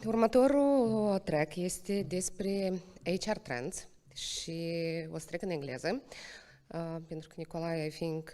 Următorul track este despre HR Trends și o să trec în engleză, pentru că Nikolay, I think,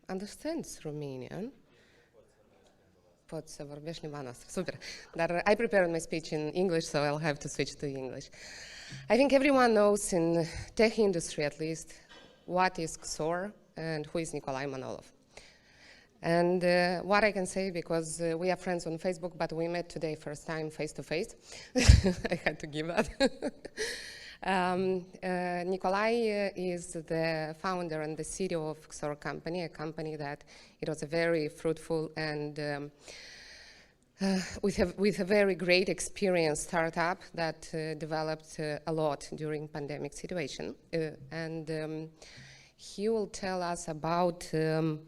understands Romanian. Poți să vorbești limba noastră, super. Dar I prepared my speech in English, so I'll have to switch to English. I think everyone knows in tech industry, at least, what is XOR and who is Nikolay Manolov. And what I can say, because we are friends on Facebook, but we met today first time face-to-face. I had to give that. Nikolay is the founder and the CTO of XOR company, a company that it was a very fruitful and with a very great experience startup that developed a lot during pandemic situation. He will tell us about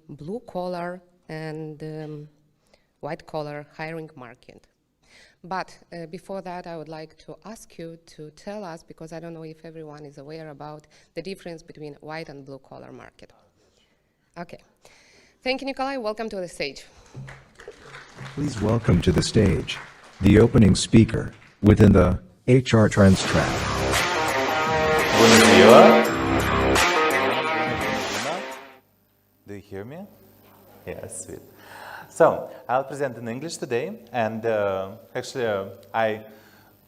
blue collar and white collar hiring market. But before that, I would like to ask you to tell us, because I don't know if everyone is aware about the difference between white and blue collar market. Okay. Thank you, Nikolay. Welcome to the stage. Please welcome to the stage the opening speaker within the HR Trends track. Do you hear me? Yes, sweet. So, I'll present in English today, and I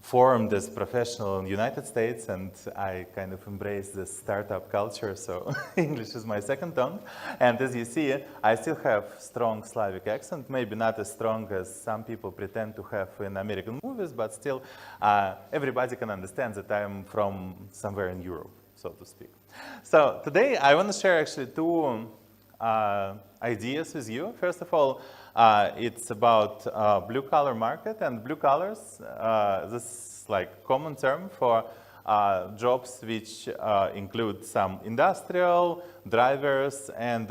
formed this professional in the United States, and I kind of embrace this startup culture, so English is my second tongue. And as you see, I still have strong Slavic accent, maybe not as strong as some people pretend to have in American movies, but still everybody can understand that I'm from somewhere in Europe, so to speak. So today I want to share actually two ideas with you. First of all, it's about blue collar market, and blue collars, this is like common term for jobs which include some industrial, drivers, and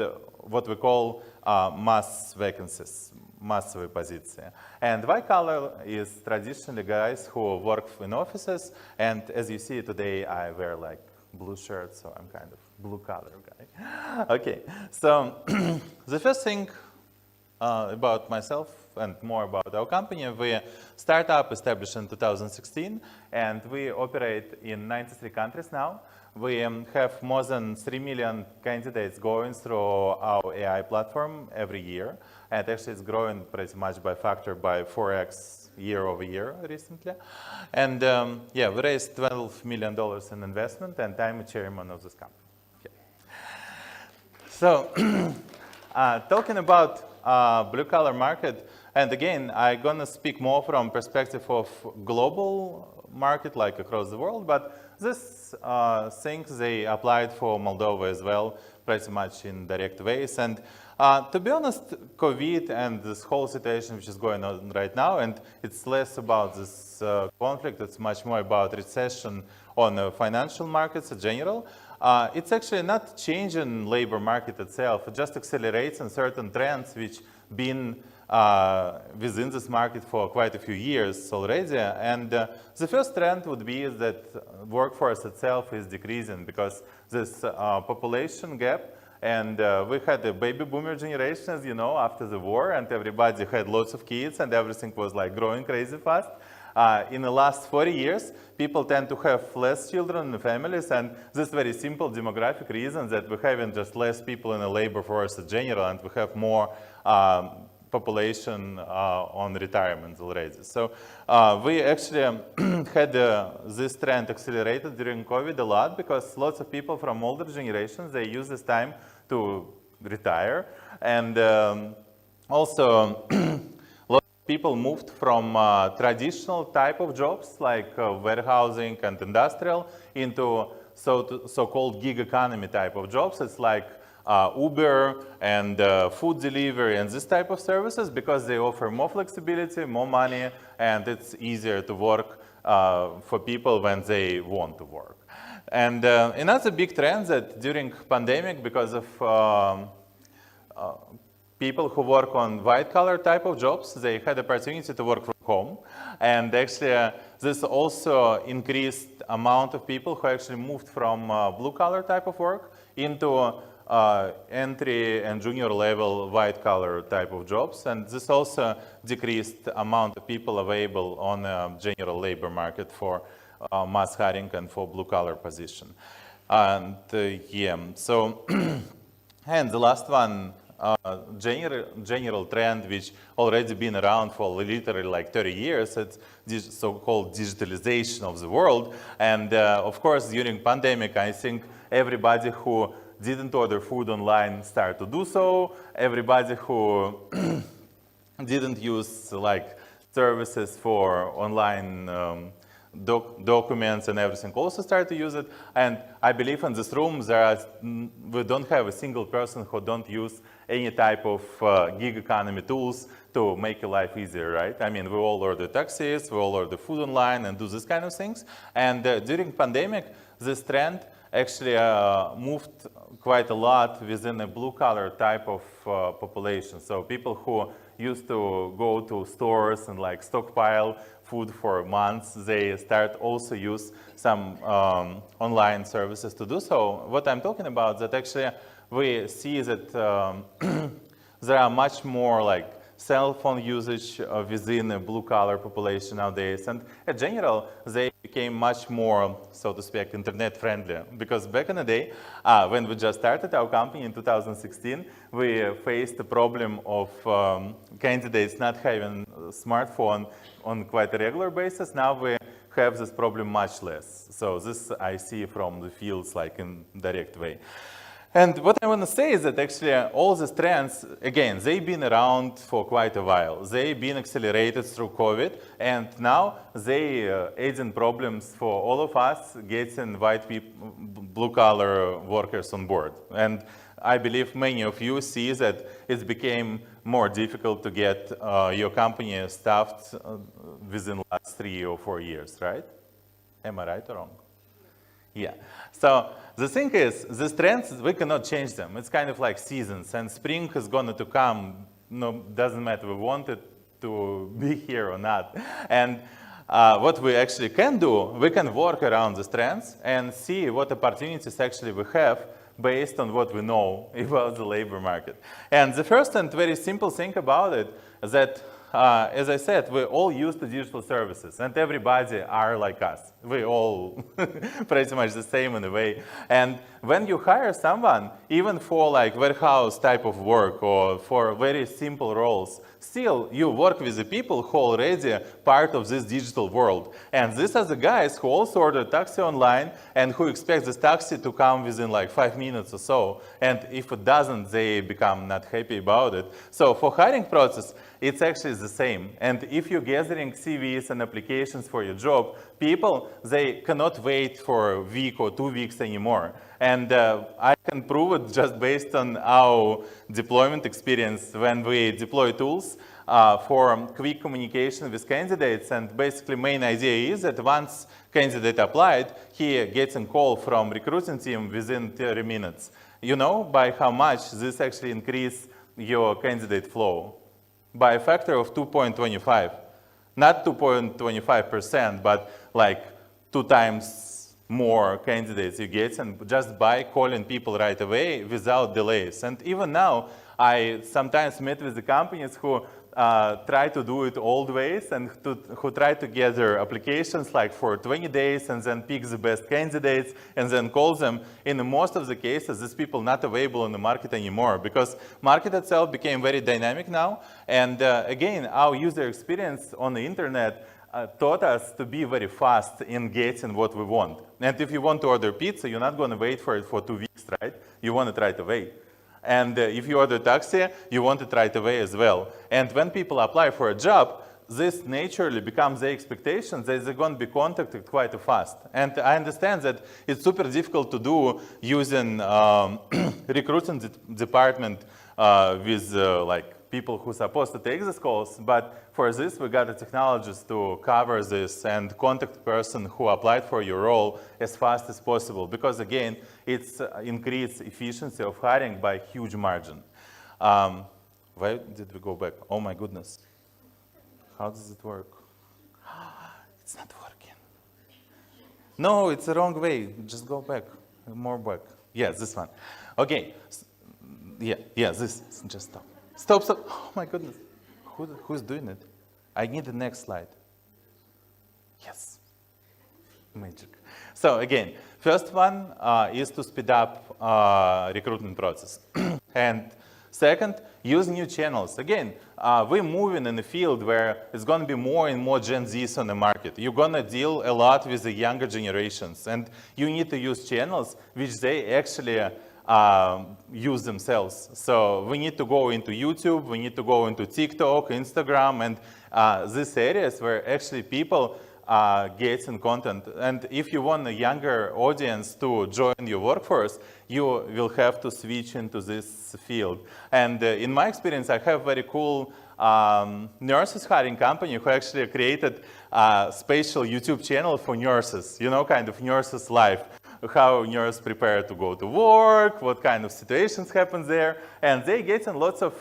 what we call mass vacancies, массовые позиции. And white collar is traditionally guys who work in offices, and as you see today, I wear like blue shirt, so I'm kind of blue collar guy. Okay, so the first thing about myself and more about our company, we're a startup established in 2016, and we operate in 93 countries now. We have more than 3 million candidates going through our AI platform every year, and actually it's growing pretty much by 4x year over year recently. And yeah, we raised $12 million in investment, and I'm a chairman of this company. Okay. So talking about blue collar market, and again, I'm gonna speak more from perspective of global market, like across the world, but this things they applied for Moldova as well, pretty much in direct ways. And to be honest, COVID and this whole situation which is going on right now, and it's less about this conflict, it's much more about recession on the financial markets in general. It's actually not changing labor market itself, it just accelerates in certain trends which been within this market for quite a few years already. And the first trend would be that workforce itself is decreasing because this population gap. And we had a baby boomer generation, as you know, after the war, and everybody had lots of kids, and everything was like growing crazy fast. In the last 40 years, people tend to have less children in the families, and this very simple demographic reason that we're having just less people in the labor force in general, and we have more population on retirement already. So we actually had this trend accelerated during COVID a lot because lots of people from older generations, they use this time to retire. And also lots of people moved from traditional type of jobs like warehousing and industrial into so-called gig economy type of jobs. It's like Uber and food delivery and this type of services because they offer more flexibility, more money, and it's easier to work for people when they want to work. And another big trend that during pandemic, because of people who work on white collar type of jobs, they had the opportunity to work from home. And actually this also increased amount of people who actually moved from blue collar type of work into entry and junior level white collar type of jobs, and this also decreased the amount of people available on the general labor market for mass hiring and for blue collar position. And yeah, so and the last one, general trend which already been around for literally like 30 years, it's this so-called digitalization of the world. And of course, during pandemic, I think everybody who didn't order food online started to do so. Everybody who didn't use like services for online documents and everything also started to use it. And I believe in this room we don't have a single person who don't use any type of gig economy tools to make your life easier, right? I mean, we all order taxis, we all order food online and do this kind of things. And during pandemic, this trend actually moved quite a lot within a blue collar type of population. So people who used to go to stores and like stockpile food for months, they start also use some online services to do so. What I'm talking about that actually we see that there are much more like cell phone usage within the blue collar population nowadays, and in general they became much more, so to speak, internet friendly, because back in the day when we just started our company in 2016, we faced the problem of candidates not having a smartphone on quite a regular basis. Now we have this problem much less. So this I see from the fields like in direct way. And what I want to say is that actually all these trends, again, they've been around for quite a while. They've been accelerated through COVID, and now they adding problems for all of us getting white people, blue-collar workers on board. And I believe many of you see that it became more difficult to get your company staffed within the last 3 or 4 years, right? Am I right or wrong? Yeah. So the thing is, these trends, we cannot change them. It's kind of like seasons, and spring is going to come. No, doesn't matter we want it to be here or not. And what we actually can do, we can work around these trends and see what opportunities actually we have based on what we know about the labor market. And the first and very simple thing about it is that as I said, we all use the digital services, and everybody are like us. We all pretty much the same in a way. And when you hire someone, even for like warehouse type of work or for very simple roles, still you work with the people who are already part of this digital world. And these are the guys who also order taxi online and who expect this taxi to come within like 5 minutes or so. And if it doesn't, they become not happy about it. So for hiring process, it's actually the same. And if you're gathering CVs and applications for your job, people, they cannot wait for a week or 2 weeks anymore. And I can prove it just based on our deployment experience when we deploy tools for quick communication with candidates. And basically main idea is that once candidate applied, he gets a call from recruiting team within 30 minutes. You know by how much this actually increase your candidate flow? By a factor of 2.25. Not 2.25%, but like 2 times more candidates you get, and just by calling people right away without delays. And even now, I sometimes meet with the companies who try to do it old ways and who try to gather applications like for 20 days and then pick the best candidates and then call them. In most of the cases, these people not available in the market anymore because market itself became very dynamic now. And again, our user experience on the internet taught us to be very fast in getting what we want. And if you want to order pizza, you're not going to wait for it for 2 weeks, right? You want it right away. And if you order taxi, you want it right away as well. And when people apply for a job, this naturally becomes their expectation that they're going to be contacted quite fast. And I understand that it's super difficult to do using recruiting department with like people who are supposed to take these calls, but for this we got the technologists to cover this and contact the person who applied for your role as fast as possible, because again, it's increased efficiency of hiring by a huge margin. Why did we go back? Oh my goodness. How does it work? It's not working. No, it's the wrong way. Just go back, more back. Yes, this one. Okay, yeah, this, just stop. Stop, stop, oh my goodness. Who's doing it? I need the next slide. Yes, magic. So again, first one is to speed up recruitment process. And second, use new channels. Again, we're moving in a field where it's going to be more and more Gen Zs on the market. You're going to deal a lot with the younger generations, and you need to use channels which they actually use themselves. So we need to go into YouTube, we need to go into TikTok, Instagram, and these areas where actually people get in content. And if you want a younger audience to join your workforce, you will have to switch into this field. And in my experience, I have very cool nurses hiring company who actually created a special YouTube channel for nurses, you know, kind of nurses life. How nurses prepare to go to work, what kind of situations happen there. And they get lots of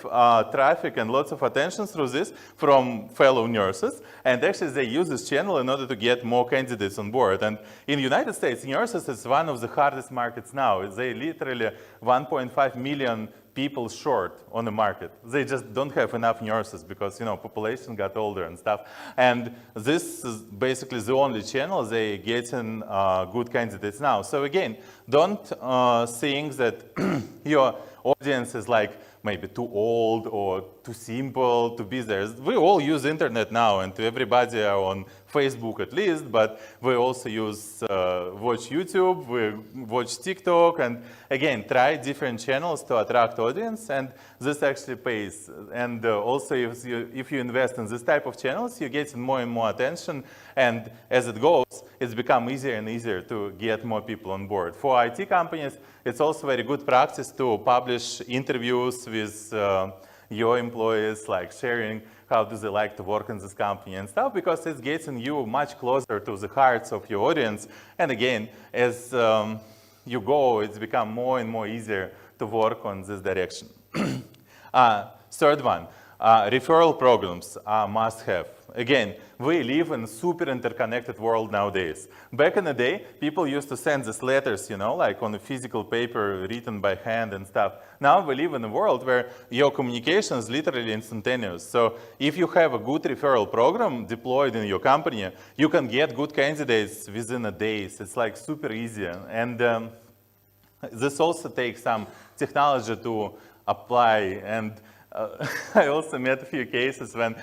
traffic and lots of attention through this from fellow nurses. And actually they use this channel in order to get more candidates on board. And in the United States, nurses is one of the hardest markets now. They literally 1.5 million people short on the market. They just don't have enough nurses because, you know, population got older and stuff. And this is basically the only channel they getting good candidates now. So again, don't think that your audience is like maybe too old or too simple to be there. We all use internet now, and everybody are on Facebook at least, but we also use watch YouTube, we watch TikTok, and again, try different channels to attract audience, and this actually pays. And also, if you invest in this type of channels, you get more and more attention, and as it goes, it's become easier and easier to get more people on board. For IT companies, it's also very good practice to publish interviews with your employees, like sharing how do they like to work in this company and stuff, because it's getting you much closer to the hearts of your audience. And again, as you go, it's become more and more easier to work on this direction. Third one, referral programs are must have. Again, we live in a super interconnected world nowadays. Back in the day, people used to send these letters, you know, like on a physical paper written by hand and stuff. Now we live in a world where your communication is literally instantaneous. So if you have a good referral program deployed in your company, you can get good candidates within a day. It's like super easy. And this also takes some technology to apply. And I also met a few cases when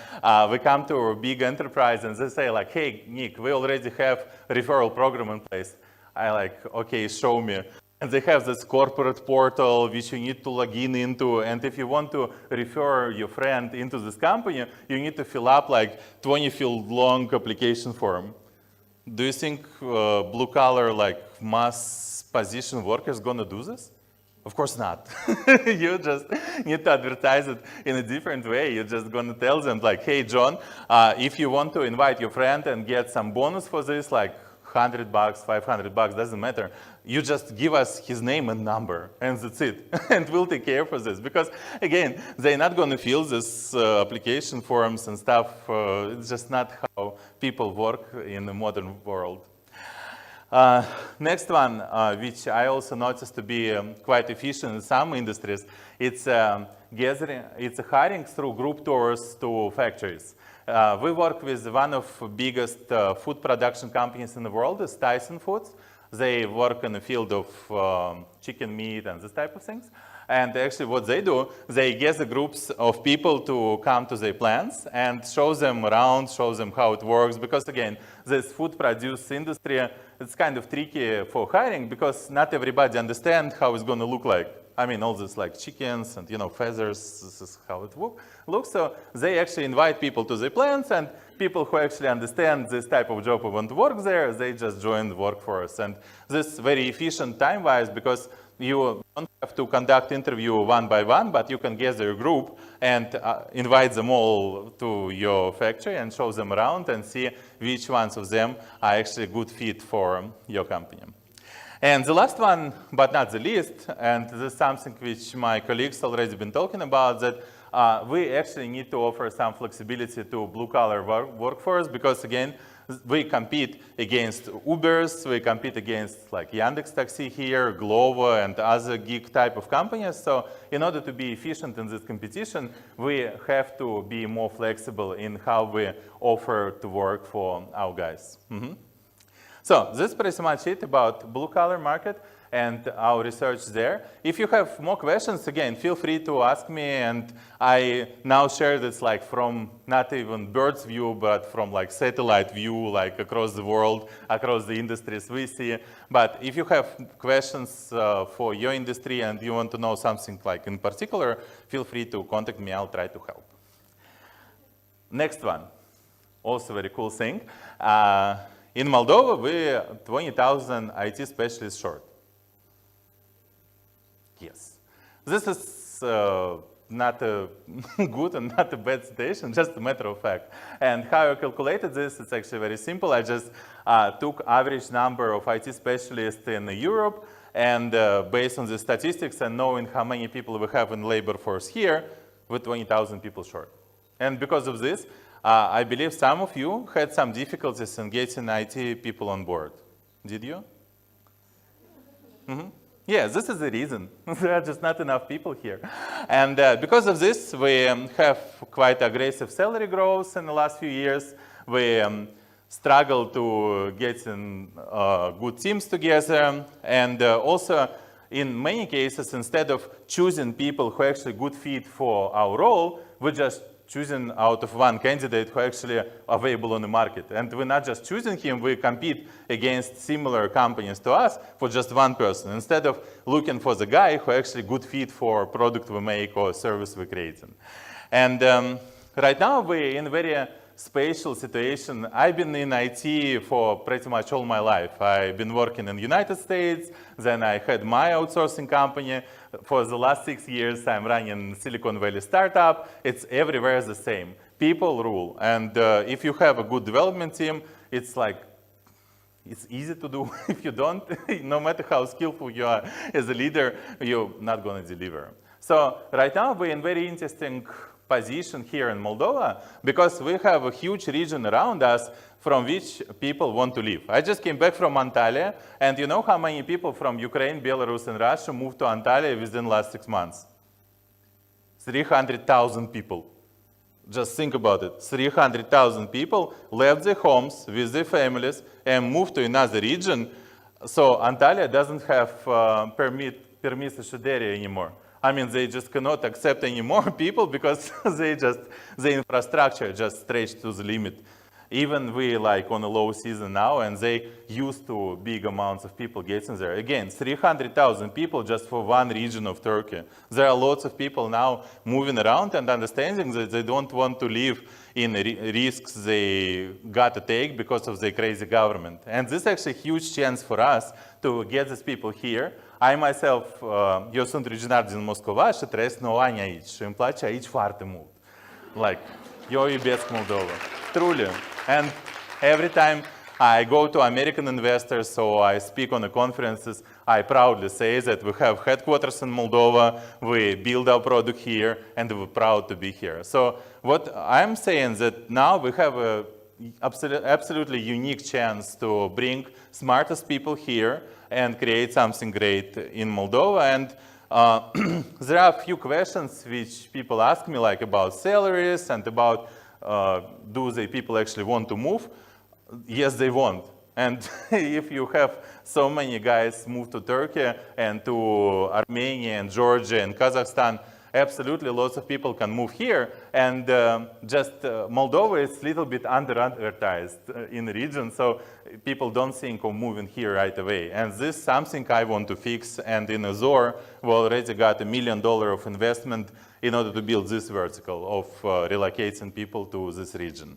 we come to a big enterprise and they say like, hey, Nick, we already have a referral program in place. I like, okay, show me. And they have this corporate portal which you need to log into. And if you want to refer your friend into this company, you need to fill up like 20-field long application form. Do you think blue collar, like mass position workers gonna do this? Of course not. You just need to advertise it in a different way. You're just going to tell them like, hey, John, if you want to invite your friend and get some bonus for this, like $100, $500, doesn't matter. You just give us his name and number, and that's it. And we'll take care for this. Because again, they're not going to fill this application forms and stuff. It's just not how people work in the modern world. Next one, which I also noticed to be quite efficient in some industries, it's hiring through group tours to factories. We work with one of the biggest food production companies in the world, is Tyson Foods. They work in the field of chicken meat and this type of things. And actually what they do, they gather groups of people to come to their plants and show them around, show them how it works. Because again, this food produce industry, it's kind of tricky for hiring because not everybody understands how it's going to look like. I mean, all this like chickens and, you know, feathers, this is how it looks. So they actually invite people to their plants, and people who actually understand this type of job and want to work there, they just join the workforce. And this is very efficient time-wise because you don't have to conduct interview one by one, but you can gather a group and invite them all to your factory and show them around and see which ones of them are actually a good fit for your company. And the last one, but not the least, and this is something which my colleagues already been talking about, that we actually need to offer some flexibility to blue-collar workforce because, again, We compete against Ubers, we compete against like Yandex Taxi here, Glovo, and other gig type of companies. So in order to be efficient in this competition, we have to be more flexible in how we offer to work for our guys. So this is pretty much it about blue-collar market and our research there. If you have more questions, again, feel free to ask me. And I now share this like from not even bird's view, but from like satellite view, like across the world, across the industries we see. But if you have questions for your industry and you want to know something like in particular, feel free to contact me. I'll try to help. Next one, also very cool thing. In Moldova, we're 20,000 IT specialists short. Yes. This is not a good and not a bad situation, just a matter of fact. And how I calculated this, it's actually very simple. I just took average number of IT specialists in Europe, and based on the statistics and knowing how many people we have in labor force here, we're 20,000 people short. And because of this, I believe some of you had some difficulties in getting IT people on board. Did you? Yeah, this is the reason. There are just not enough people here. And because of this, we have quite aggressive salary growth in the last few years. We struggle to get in, good teams together. And also, in many cases, instead of choosing people who are actually good fit for our role, we just choosing out of one candidate who actually available on the market. And we're not just choosing him, we compete against similar companies to us for just one person, instead of looking for the guy who actually good fit for product we make or service we're creating. And right now we're in a very special situation. I've been in IT for pretty much all my life. I've been working in the United States, then I had my outsourcing company. For the last 6 years, I'm running Silicon Valley startup. It's everywhere the same. People rule. And if you have a good development team, it's like, it's easy to do. If you don't, no matter how skillful you are as a leader, you're not going to deliver. So right now, we're in very interesting position here in Moldova, because we have a huge region around us from which people want to live. I just came back from Antalya, and you know how many people from Ukraine, Belarus, and Russia moved to Antalya within the last 6 months? 300,000 people. Just think about it. 300,000 people left their homes with their families and moved to another region. So Antalya doesn't have permis ședere anymore. I mean, they just cannot accept any more people because the infrastructure just stretched to the limit. Even we like on a low season now, and they used to big amounts of people getting there. Again, 300,000 people just for one region of Turkey. There are lots of people now moving around and understanding that they don't want to live in risks they got to take because of the crazy government. And this is actually a huge chance for us to get these people here. I myself, eu sunt originar din Moscova și trăiesc 9 ani aici și îmi place aici foarte mult. Like, eu iubesc Moldova, truly. And every time I go to American investors, so I speak on the conferences, I proudly say that we have headquarters in Moldova, we build our product here, and we're proud to be here. So what I'm saying that now we have a absolutely unique chance to bring smartest people here and create something great in Moldova. And there are a few questions which people ask me, like about salaries and about do the people actually want to move? Yes, they want. And if you have so many guys move to Turkey and to Armenia and Georgia and Kazakhstan, absolutely lots of people can move here. And Moldova is a little bit under-advertised in the region, so people don't think of moving here right away. And this is something I want to fix. And in XOR, we already got $1 million of investment in order to build this vertical of relocating people to this region.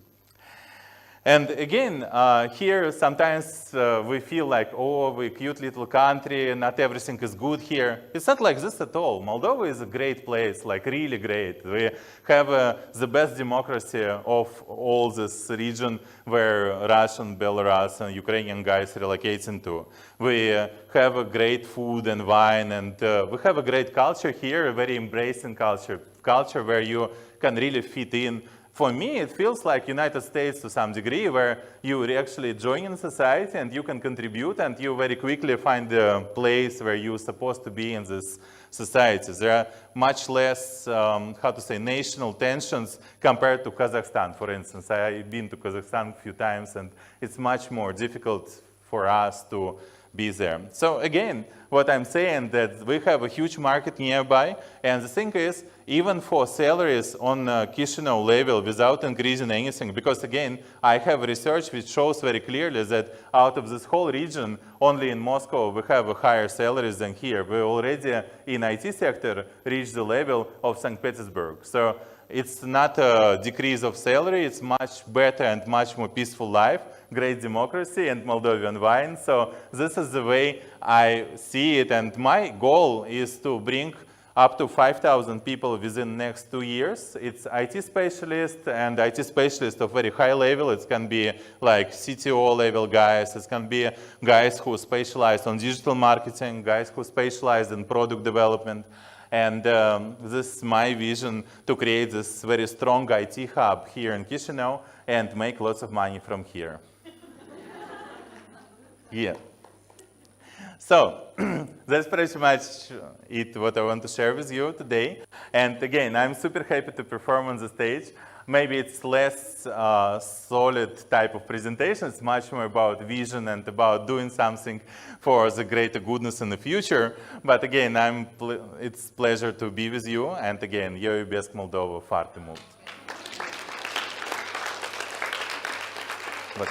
And again, here sometimes we feel like, oh, we're a cute little country, not everything is good here. It's not like this at all. Moldova is a great place, like really great. We have the best democracy of all this region where Russian, Belarus, and Ukrainian guys relocate into. We have a great food and wine, and we have a great culture here, a very embracing culture where you can really fit in for me, it feels like United States to some degree, where you actually join in society and you can contribute and you very quickly find the place where you're supposed to be in this society. There are much less, national tensions compared to Kazakhstan, for instance. I've been to Kazakhstan a few times and it's much more difficult for us to be there. So again, what I'm saying that we have a huge market nearby, and the thing is, even for salaries on Chisinau level without increasing anything, because again, I have research which shows very clearly that out of this whole region, only in Moscow we have a higher salaries than here. We already in IT sector reached the level of St. Petersburg. So it's not a decrease of salary, it's much better and much more peaceful life, great democracy and Moldovan wine. So this is the way I see it, and my goal is to bring up to 5,000 people within the next 2 years. It's IT specialists and IT specialists of very high level. It can be like CTO level guys. It can be guys who specialize on digital marketing, guys who specialize in product development. And this is my vision to create this very strong IT hub here in Chisinau and make lots of money from here. Yeah. So that's pretty much it, what I want to share with you today. And again, I'm super happy to perform on the stage. Maybe it's less solid type of presentation. It's much more about vision and about doing something for the greater goodness in the future. But again, it's a pleasure to be with you. And again, eu iubesc Moldova foarte mult. But